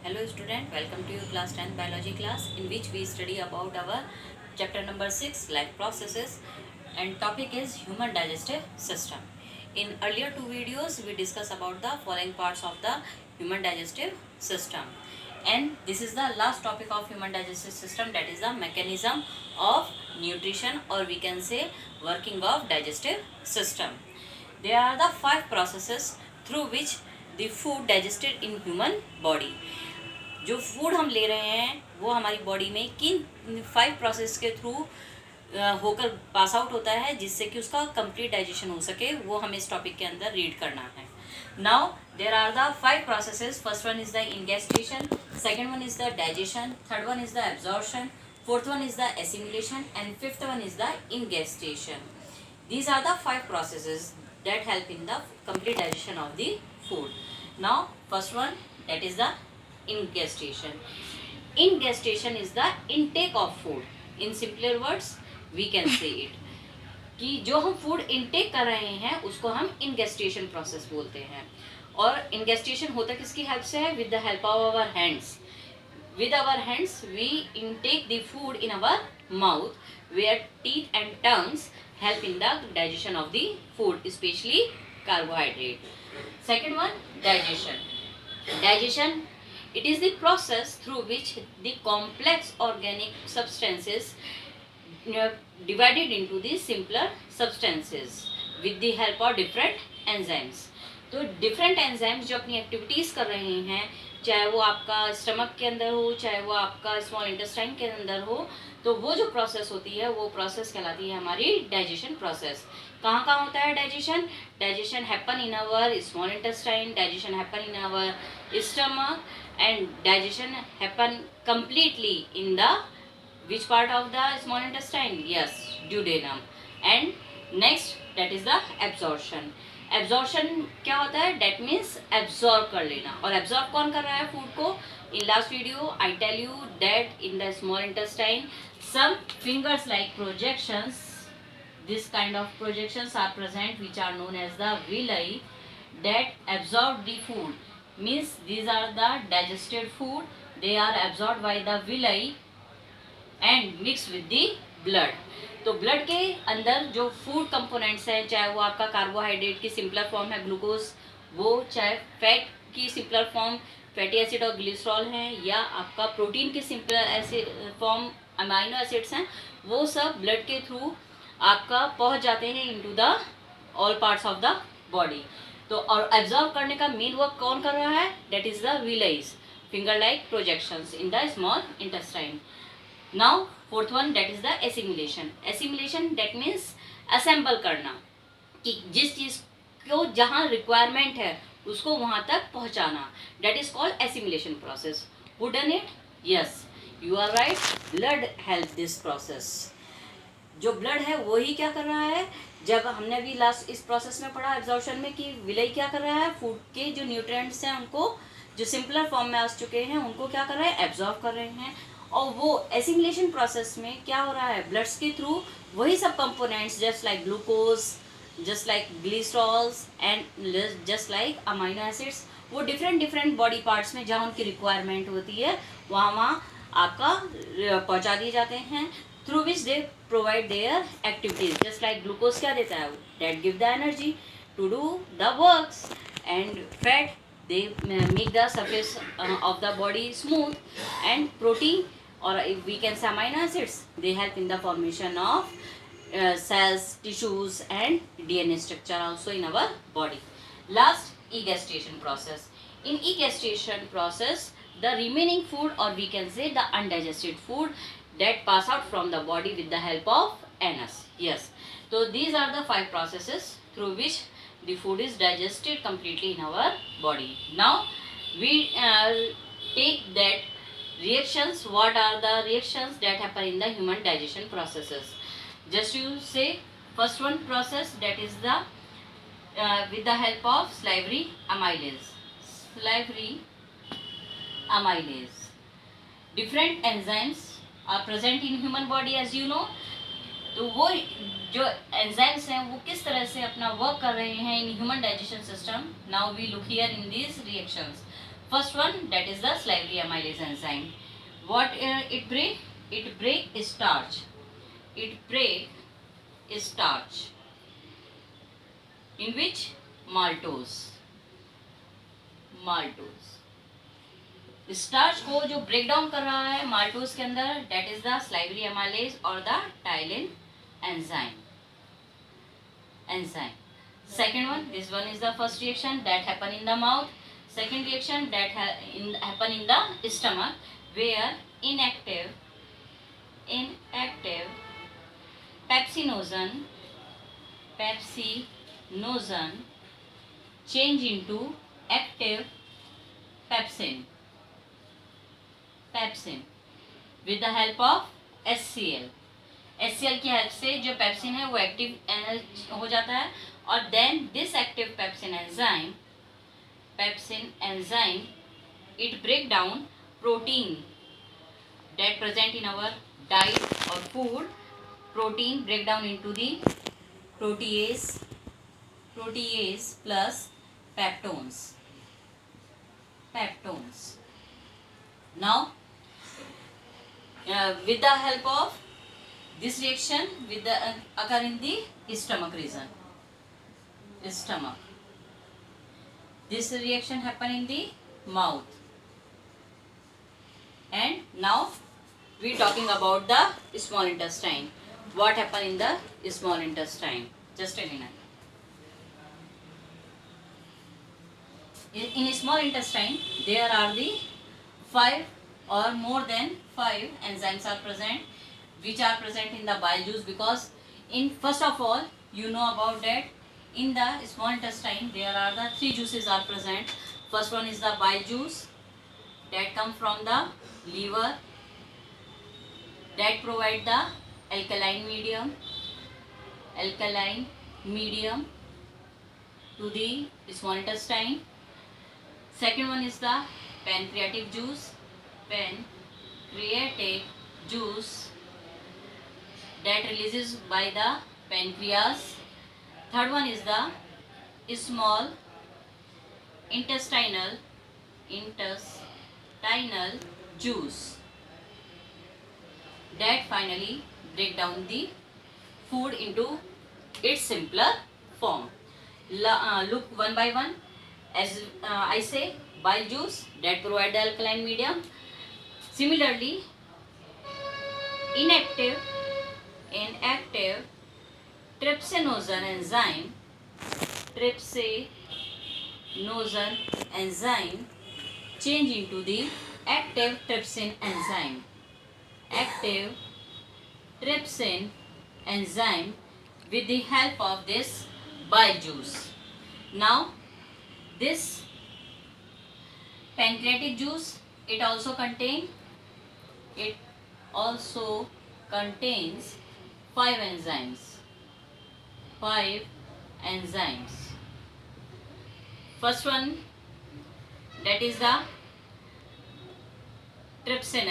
Hello student, welcome to your class 10 biology class in which we study about our chapter number 6 life processes and topic is human digestive system. In earlier two videos we discussed about the following parts of the human digestive system, and this is the last topic of human digestive system, that is the mechanism of nutrition, or we can say working of digestive system. There are the 5 processes through which the food digested in human body. जो food हम ले रहे हैं वो हमारी body में किन 5 process के थ्रू होकर पास आउट होता है, जिससे कि उसका कंप्लीट डाइजेशन हो सके, वो हमें इस टॉपिक के अंदर रीड करना है. Now there are the 5 processes. First one is the ingestion, second one is the digestion, third one is the absorption, fourth one is the assimilation and fifth one is the ingestion. These are the 5 processes that help in the complete digestion of the food. Now first one, that is the ingestion. Ingestion is the intake of food. In simpler words we can say it कि जो हम food intake कर रहे हैं उसको हम इंगेस्टेशन process बोलते हैं. और इंगेस्टेशन होता किसकी हेल्प से है? With the help of our hands. With our hands we intake the food in our mouth, where teeth and tongues help in the digestion of the food, especially carbohydrate. Second one, digestion. Digestion, it is the process through which the complex organic substances divided into the simpler substances with the help of different enzymes. तो different enzymes जो अपनी activities कर रहे हैं, चाहे वो आपका stomach के अंदर हो, चाहे वो आपका स्मॉल इंटेस्टाइन के अंदर हो, तो वो जो प्रोसेस होती है वो प्रोसेस कहलाती है हमारी डाइजेशन प्रोसेस. कहाँ कहाँ होता है digestion? Digestion happen in our small intestine, digestion happen in our stomach, and digestion happen completely in the which part of the small intestine? Yes, duodenum. And next, that is the absorption. Absorption क्या होता है? That means absorb कर लेना. और absorb कौन कर रहा है फूड को? In last video I tell you that in the small intestine some fingers like projections, this kind of projections are present which are known as the villi that absorb the food. Means these are the digested food, they are absorbed by the villi and mixed with the blood. तो blood के अंदर जो food components हैं, चाहे वो आपका carbohydrate की simpler form है ग्लूकोज, वो चाहे फैट की सिंपलर फॉर्म फैटी एसिड और ग्लिसरॉल हैं, या आपका प्रोटीन की simpler acid form amino acids हैं, वो सब ब्लड के थ्रू आपका पहुंच जाते हैं into the all parts of the body. तो और एब्जॉर्ब करने का मेन वर्क कौन कर रहा है? That is the villi, finger like projections in the small intestine. Now fourth one, that is the assimilation. Assimilation that means assemble करना, कि जिस चीज़ को जहाँ रिक्वायरमेंट है उसको वहाँ तक पहुँचाना. That is called assimilation process. Who done it? Yes, you are right, blood help this process. जो ब्लड है वो ही क्या कर रहा है? जब हमने अभी लास्ट इस प्रोसेस में पढ़ा एब्जॉर्प्शन में कि विलय क्या कर रहा है? फूड के जो न्यूट्रिएंट्स हैं उनको जो सिंपलर फॉर्म में आ चुके हैं उनको क्या कर रहे हैं? एब्जॉर्ब कर रहे हैं. और वो एसिमिलेशन प्रोसेस में क्या हो रहा है? ब्लड्स के थ्रू वही सब components just like glucose, just like glycerols and just like amino acids, वो डिफरेंट बॉडी पार्ट्स में जहाँ उनकी रिक्वायरमेंट होती है वहाँ आपका पहुँचा दिए जाते हैं, through which they provide their activities. Just like glucose क्या देता है? That give the energy to do the works, and fat they make the surface of the body smooth, and protein, or if we can say amino acids, they help in the formation of cells, tissues and DNA structure also in our body. Last, egestation process. In egestation process, the remaining food, or we can say the undigested food, that pass out from the body with the help of anus. Yes, so these are the 5 processes through which the food is digested completely in our body. Now we take that reactions. What are the reactions that happen in the human digestion processes? Just you say first one process, that is the with the help of salivary amylase. Salivary amylase. Different enzymes are present in human body, as you know. तो वो जो enzymes हैं वो किस तरह से अपना work कर रहे हैं in human digestion system. Now we look here in this reactions. First one, that is the salivary amylase enzyme. What it break? It break starch. It break starch. In which? Maltose. Maltose. Starch को जो break down कर रहा है maltose के अंदर, that is the salivary amylase और the ptyalin enzyme. Second one, this one is the first reaction that happen in the mouth. Second reaction that happen in the stomach, where inactive pepsinogen change into active pepsin with the help of HCl. HCl की help से जो pepsin है वो active हो जाता है, और then this active pepsin enzyme it break down protein that present in our diet or food. Protein break down into the protease plus peptones. Now with the help of this reaction with the occur in the stomach region. This reaction happen in the mouth. And now we talking about the small intestine. What happen in the small intestine? Just a minute. In small intestine there are the 5 or more than 5 enzymes are present, which are present in the bile juice. Because in first of all you know about that in the small intestine there are the 3 juices are present. First one is the bile juice that come from the liver, that provide the alkaline medium to the small intestine. Second one is the pancreatic juice that releases by the pancreas. Third one is the small intestinal juice that finally break down the food into its simpler form. Look one by one. As I say, bile juice that provide the alkaline medium. Similarly, inactive trypsinogen enzyme change into the active trypsin enzyme with the help of this bile juice. Now this pancreatic juice, it also contains 5 enzymes. First one, that is the trypsin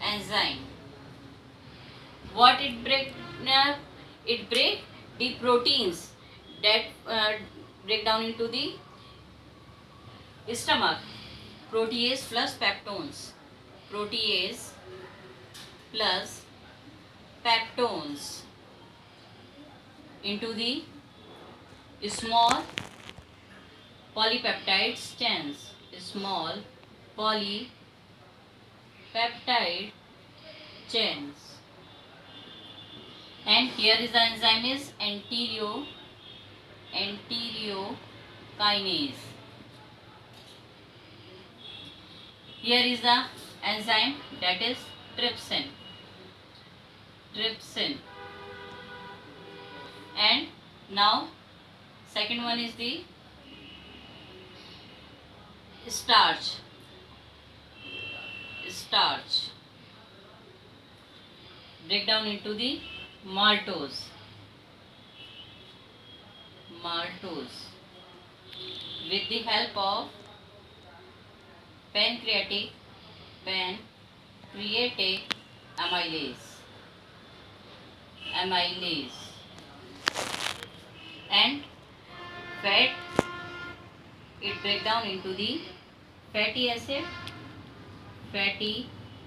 enzyme. What it break? It break the proteins that break down into the stomach. Protease plus peptones into the small polypeptide chains. And here is the enzyme is enterokinase. Here is the enzyme that is trypsin. And now second one is the starch. Break down into the maltose with the help of pancreatic amylase and fat it break down into the fatty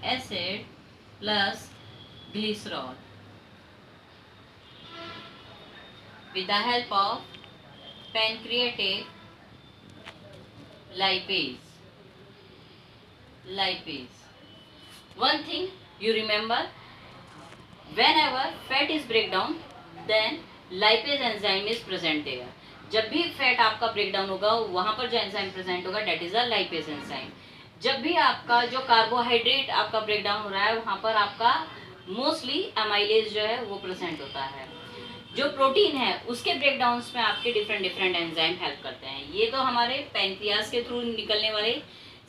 acid plus glycerol with the help of pancreatic lipase. One thing you remember, whenever fat is break down, then lipase enzyme is present there. जब भी fat आपका break down होगा वहां पर जो enzyme present होगा that is a lipase enzyme. जब भी आपका जो कार्बोहाइड्रेट आपका ब्रेक डाउन हो रहा है वहां पर आपका मोस्टली अमाइलेज जो है वो प्रेजेंट होता है. जो प्रोटीन है उसके ब्रेक डाउन में आपके डिफरेंट एंजाइम हेल्प करते हैं. ये तो हमारे पैनक्रियाज के थ्रू निकलने वाले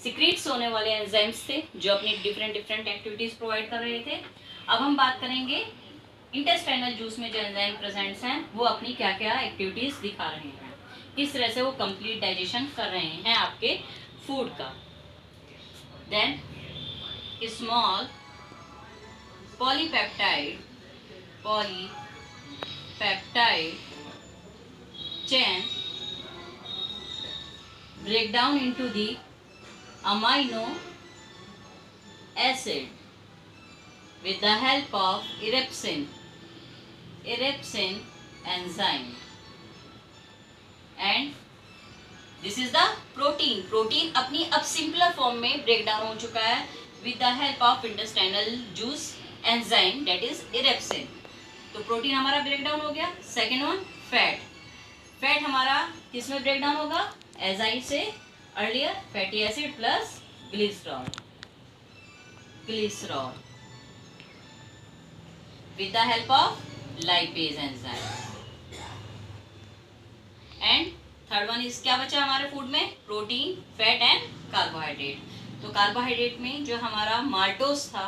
सिक्रीट्स होने वाले एंजाइम्स थे जो अपनी डिफरेंट एक्टिविटीज प्रोवाइड कर रहे थे. अब हम बात करेंगे इंटेस्टाइनल जूस में जो एंजाइम प्रेजेंट्स हैं वो अपनी क्या क्या एक्टिविटीज दिखा रहे हैं, किस तरह से वो कंप्लीट डाइजेशन कर रहे हैं आपके फूड का. Then small polypeptide chain break down into the amino acid with the help of iripesin enzyme. And this is the protein अपनी अब सिंपलर फॉर्म में ब्रेक डाउन हो चुका है with the help of intestinal juice enzyme that is iripesin. तो protein हमारा break down हो गया. सेकेंड वन फैट हमारा किस में ब्रेक डाउन होगा, एज आई से earlier fatty acid plus glycerol with the help of lipase enzyme. And third one is क्या बचा हमारे फूड में, प्रोटीन, फैट एंड कार्बोहाइड्रेट. तो कार्बोहाइड्रेट में जो हमारा माल्टोज था,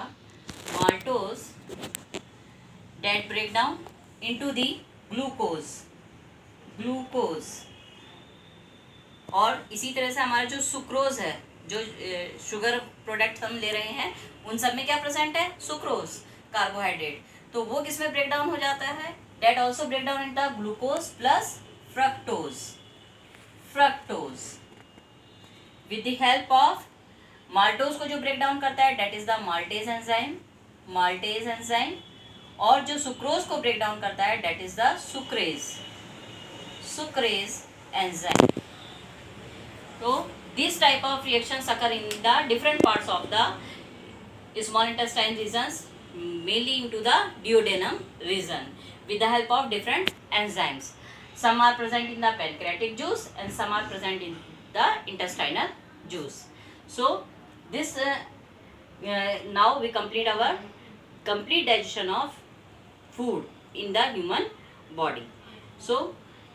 that break down into the glucose. और इसी तरह से हमारा जो सुक्रोज है, जो शुगर प्रोडक्ट हम ले रहे हैं उन सब में क्या प्रेजेंट है, सुक्रोज कार्बोहाइड्रेट. तो वो किस में ब्रेक डाउन हो जाता है, that also break down in the glucose plus fructose with the help of maltose को जो ब्रेक डाउन करता है that is the maltase enzyme. और जो सुक्रोज को ब्रेक डाउन करता है that is the sucrase enzyme. तो this type of reactions occur in the different parts of the small intestine regions, mainly into the duodenum region with the help of different enzymes. Some are present in the pancreatic juice and some are present in the intestinal juice. So this now we complete our complete digestion of food in the human body. So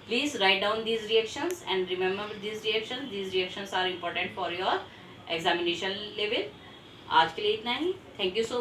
please write down these reactions and remember these reactions are important for your examination level. आज के लिए इतना ही. Thank you so